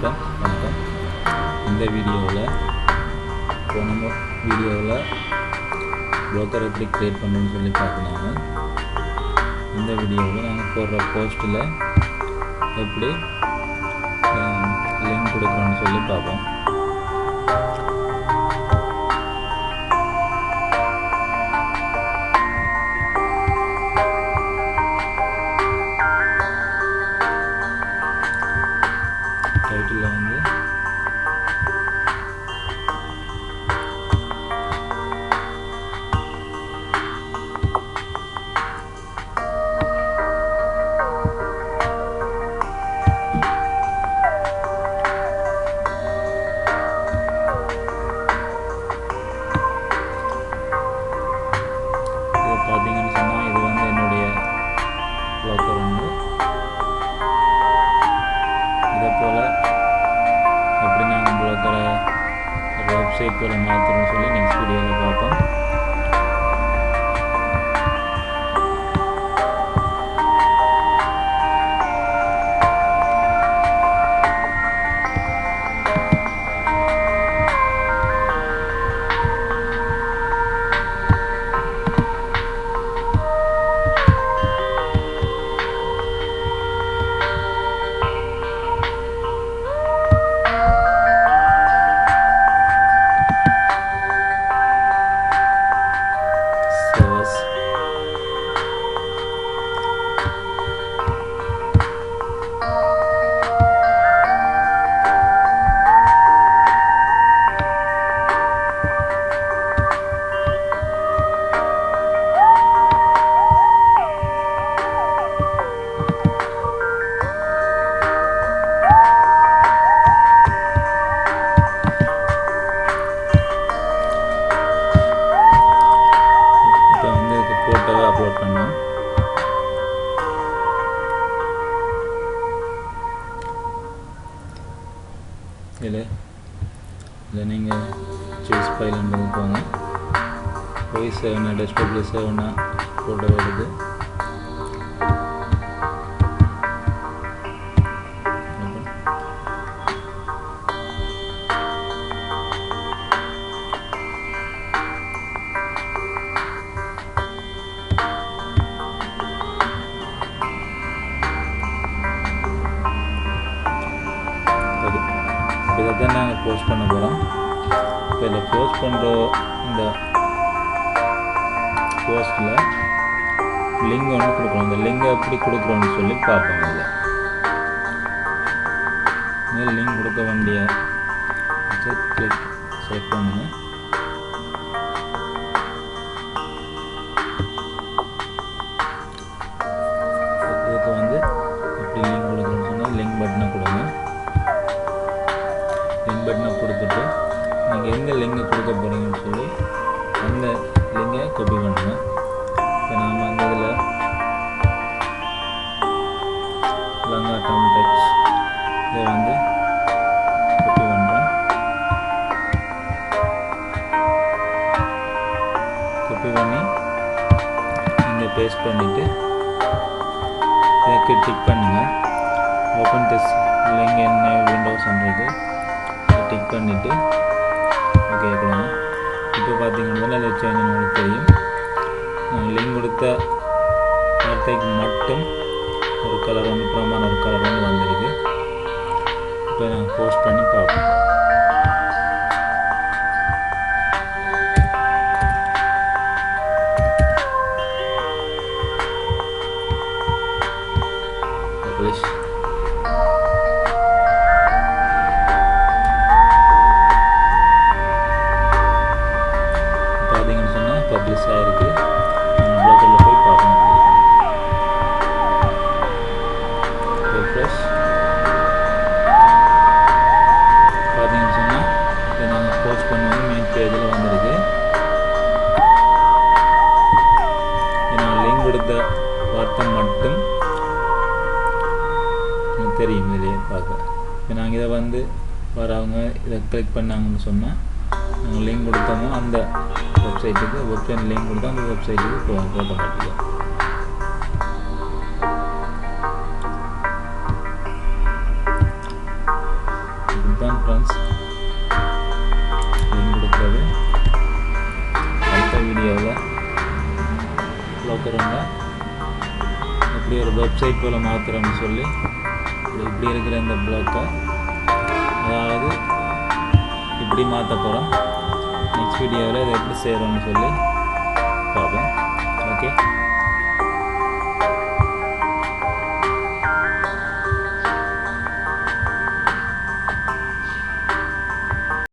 வணக்கம். இந்த வீடியோவில் போன வீடியோவில் ப்ரோக்கர் எப்படி க்ரியேட் பண்ணுன்னு சொல்லி பார்க்கலாங்க. இந்த வீடியோவில் நாங்கள் போடுற போஸ்ட்டில் எப்படி லிங்க் கொடுக்குறோன்னு சொல்லி பார்ப்போம். டைட்டில் வந்து பார்த்தீங்கன்னு சொன்னால் இது வந்து என்னுடைய ப்ரோக்கர் வந்து இதை போல் எப்படி நாங்கள் ப்ரோக்கரை வெப்சைட் போல் மாற்றுறோம்னு சொல்லி நெக்ஸ்ட் வீடியோவில் பார்ப்போம். ஃபோட்டோவை அப்லோட் பண்ணோம். இதில் நீங்கள் சூஸ் ஃபைல்ன்றது போங்க. போய் சேவ்னா டெஸ்க்டாப்பில் சேவ்னா ஃபோட்டோ வருது. இதை தான் நாங்கள் போஸ்ட் பண்ண போகிறோம். இப்போ இதில் போஸ்ட் பண்ணுற இந்த போஸ்ட்டில் லிங்க் ஒன்று கொடுக்குறோம். இந்த லிங்கை எப்படி கொடுக்குறோன்னு சொல்லி பார்ப்போம். இதில் லிங்க் கொடுக்க வேண்டிய கிளிக் செலக்ட் பண்ணுங்க. இதுக்கு வந்து எப்படி லிங்க் கொடுக்குறோன்னு சொன்னால் லிங்க் பட்டனை கொடுங்க. லிங்க் பட்டனை கொடுத்துட்டு நீங்கள் எந்த லிங்கை கொடுக்க போகிறீங்கன்னு சொல்லி அந்த லிங்கை காப்பி பண்ணுங்க. இப்போ நாம் அந்த இதில் லங்கா டவுன் டெக்ஸ் இதை வந்து காப்பி பண்ணுறோம். காப்பி பண்ணி இங்கே பேஸ்ட் பண்ணிவிட்டு இதுக்கு டிக் பண்ணுங்கள். ஓப்பன் திஸ் லிங்க் இன் விண்டோஸ்ன்றது டிக் பண்ணிவிட்டு ஓகே கொடுங்க. இப்போ பார்த்தீங்கன்னா அதில் சேஞ்ச் உங்களுக்கு தெரியும். லிங்க் கொடுத்த வார்த்தைக்கு மட்டும் ஒரு கலர் வந்து புறமான ஒரு கலர் வந்து வந்திருக்கு. இப்போ நாங்கள் போஸ்ட் பண்ணி பார்ப்போம். பப்ளிஷ் பார்த்தீங்கன்னு சொன்னால் பப்ளிஷ் ஆகிருக்கு. ப்ளோக்கரில் போய் பார்க்கணும். ரெஃப்ரெஷ் பார்த்தீங்கன்னு சொன்னால் இதை நாங்கள் போஸ்ட் பண்ணுவோம். மெயின் பேஜில் வந்திருக்கு. நான் லிங்க் கொடுத்த வார்த்தை மட்டும் தெரியும் இதிலே பார்க்க. இப்போ நாங்கள் இதை வந்து வரவங்க இதை கிளிக் பண்ணாங்கன்னு சொன்னால் நாங்கள் லிங்க் கொடுத்தோமோ அந்த வெப்சைட்டுக்கு வெப்சைட் லிங்க் கொடுத்தா அந்த வெப்சைட்டுக்கு போகும் ஆட்டோமேட்டிக்காக. இதுதான் ஃப்ரெண்ட்ஸ் லிங்க் கொடுக்குறது. அடுத்த வீடியோவில் ப்ளோக்கருங்க எப்படி ஒரு வெப்சைட் போல் மாற்றுறோன்னு சொல்லி இப்படி இருக்கிற இந்த ப்ளோக்கை அதாவது இப்படி மாற்ற போகிறோம். நெக்ஸ்ட் வீடியோவில் இதை எப்படி செய்கிறோன்னு சொல்லி பார்ப்போம். ஓகே.